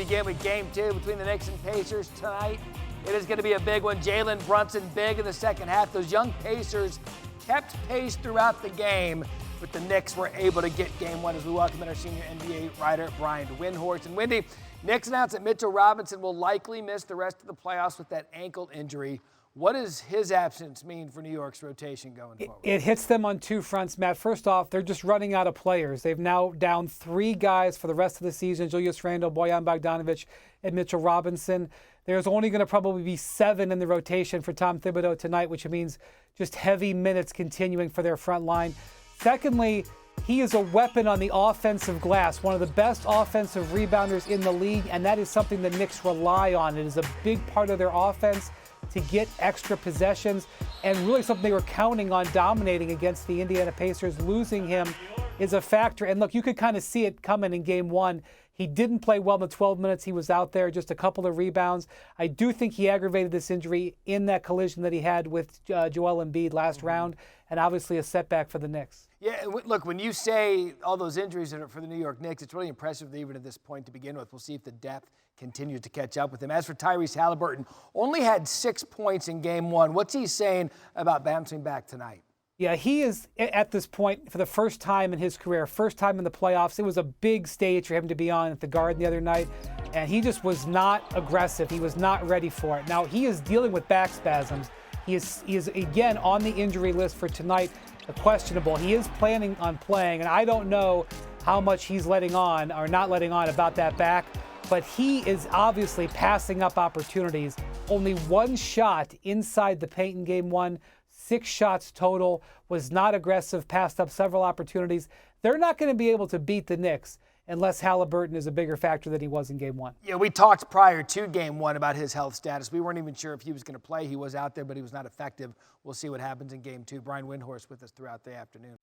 begin with Game 2 between the Knicks and Pacers tonight. It is going to be a big one. Jalen Brunson big in the second half. Those young Pacers kept pace throughout the game, but the Knicks were able to get Game 1 as we welcome in our senior NBA writer, Brian Windhorst. And Windy, Knicks announced that Mitchell Robinson will likely miss the rest of the playoffs with that ankle injury. What does his absence mean for New York's rotation going forward? It hits them on two fronts, Matt. First off, they're just running out of players. They've now down three guys for the rest of the season: Julius Randle, Bojan Bogdanovic, and Mitchell Robinson. There's only going to probably be 7 in the rotation for Tom Thibodeau tonight, which means just heavy minutes continuing for their front line. Secondly, he is a weapon on the offensive glass, one of the best offensive rebounders in the league, and that is something the Knicks rely on. It is a big part of their offense to get extra possessions, and really something they were counting on dominating against the Indiana Pacers. Losing him is a factor. And look, you could kind of see it coming in Game 1. He didn't play well in the 12 minutes he was out there, just a couple of rebounds. I do think he aggravated this injury in that collision that he had with Joel Embiid last round, and obviously a setback for the Knicks. Yeah, look, when you say all those injuries are for the New York Knicks, it's really impressive even at this point to begin with. We'll see if the depth continues to catch up with him. As for Tyrese Haliburton, only had 6 points in Game 1. What's he saying about bouncing back tonight? Yeah, he is at this point for the first time in his career, first time in the playoffs. It was a big stage for him to be on at the Garden the other night, and he just was not aggressive. He was not ready for it. Now, he is dealing with back spasms. He is again on the injury list for tonight, questionable. He is planning on playing, and I don't know how much he's letting on or not letting on about that back, but he is obviously passing up opportunities. Only 1 shot inside the paint in Game 1, 6 shots total, was not aggressive, passed up several opportunities. They're not going to be able to beat the Knicks unless Haliburton is a bigger factor than he was in Game 1. Yeah, we talked prior to Game 1 about his health status. We weren't even sure if he was going to play. He was out there, but he was not effective. We'll see what happens in Game 2. Brian Windhorst with us throughout the afternoon.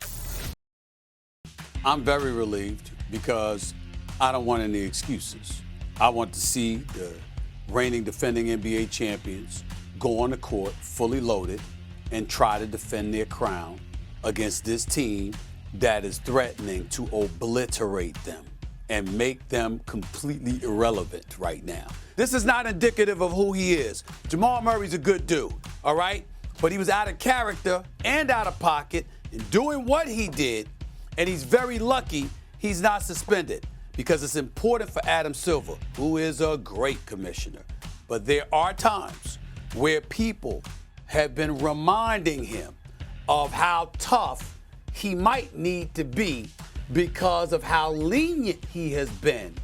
I'm very relieved because I don't want any excuses. I want to see the reigning defending NBA champions go on the court fully loaded and try to defend their crown against this team that is threatening to obliterate them and make them completely irrelevant right now. This is not indicative of who he is. Jamal Murray's a good dude, all right? But he was out of character and out of pocket in doing what he did, and he's very lucky he's not suspended because it's important for Adam Silver, who is a great commissioner. But there are times where people have been reminding him of how tough he might need to be because of how lenient he has been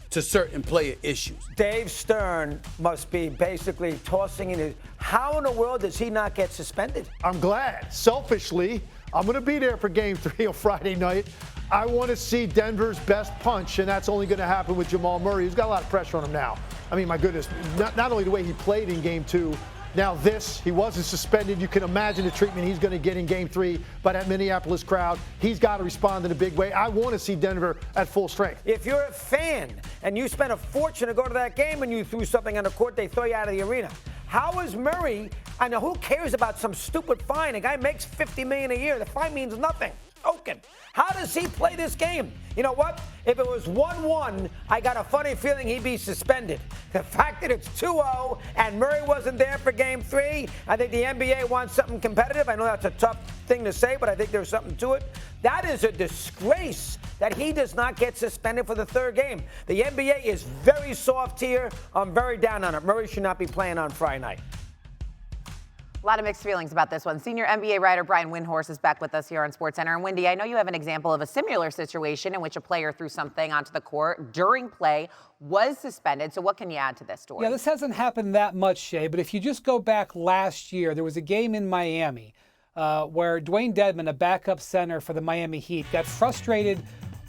to certain player issues. Dave Stern must be basically tossing in his, how in the world does he not get suspended? I'm glad. Selfishly, I'm going to be there for Game 3 on Friday night. I want to see Denver's best punch, and that's only going to happen with Jamal Murray, who's got a lot of pressure on him now. I mean, my goodness, not only the way he played in Game 2, now he wasn't suspended. You can imagine the treatment he's going to get in Game 3 by that Minneapolis crowd. He's got to respond in a big way. I want to see Denver at full strength. If you're a fan and you spent a fortune to go to that game and you threw something on the court, they throw you out of the arena. How is Murray, I know who cares about some stupid fine? A guy makes $50 million a year. The fine means nothing. Token. How does he play this game? You know what? If it was 1-1, I got a funny feeling he'd be suspended. The fact that it's 2-0 and Murray wasn't there for Game 3, I think the NBA wants something competitive. I know that's a tough thing to say, but I think there's something to it. That is a disgrace that he does not get suspended for the 3rd game. The NBA is very soft here. I'm very down on it. Murray should not be playing on Friday night. A lot of mixed feelings about this one. Senior NBA writer Brian Windhorst is back with us here on SportsCenter. And Wendy, I know you have an example of a similar situation in which a player threw something onto the court during play, was suspended. So what can you add to this story? Yeah, this hasn't happened that much, Shay, but if you just go back last year, there was a game in Miami where Dwayne Dedmon, a backup center for the Miami Heat, got frustrated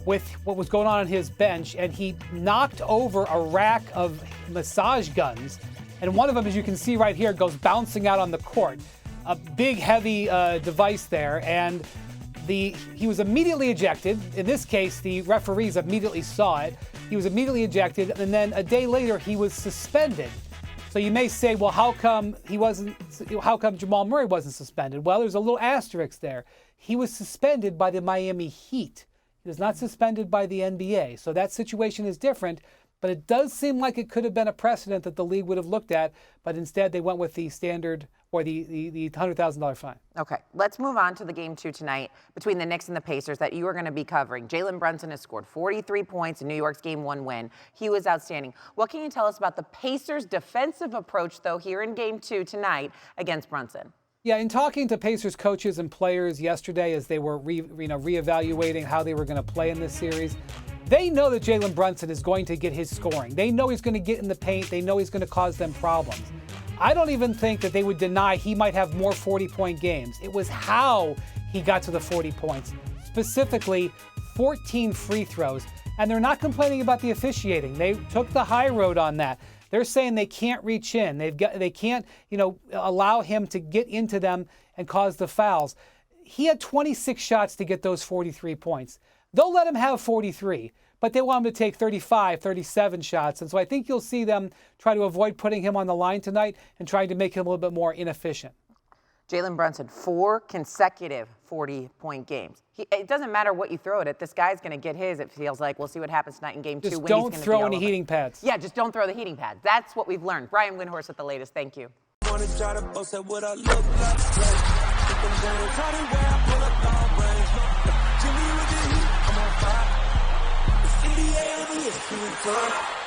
with what was going on his bench, and he knocked over a rack of massage guns. And one of them, as you can see right here, goes bouncing out on the court. A big, heavy device there. And he was immediately ejected. In this case, the referees immediately saw it. He was immediately ejected. And then a day later, he was suspended. So you may say, well, how come Jamal Murray wasn't suspended? Well, there's a little asterisk there. He was suspended by the Miami Heat. He was not suspended by the NBA. So that situation is different. but it does seem like it could have been a precedent that the league would have looked at, but instead they went with the standard or the $100,000 fine. Okay, let's move on to the game 2 tonight between the Knicks and the Pacers that you are going to be covering. Jalen Brunson has scored 43 points in New York's Game 1 win. He was outstanding. What can you tell us about the Pacers' defensive approach, though, here in Game 2 tonight against Brunson? Yeah, in talking to Pacers coaches and players yesterday as they were reevaluating how they were going to play in this series, they know that Jalen Brunson is going to get his scoring. They know he's going to get in the paint. They know he's going to cause them problems. I don't even think that they would deny he might have more 40-point games. It was how he got to the 40 points, specifically 14 free throws. And they're not complaining about the officiating. They took the high road on that. They're saying they can't reach in. They can't, allow him to get into them and cause the fouls. He had 26 shots to get those 43 points. They'll let him have 43, but they want him to take 35, 37 shots. And so I think you'll see them try to avoid putting him on the line tonight and trying to make him a little bit more inefficient. Jalen Brunson, 4 consecutive 40-point games. It doesn't matter what you throw it at. This guy's going to get his, it feels like. We'll see what happens tonight in Game 2. Just don't throw any heating pads. Yeah, just don't throw the heating pads. That's what we've learn't. Brian Windhorst with the latest. Thank you. NBA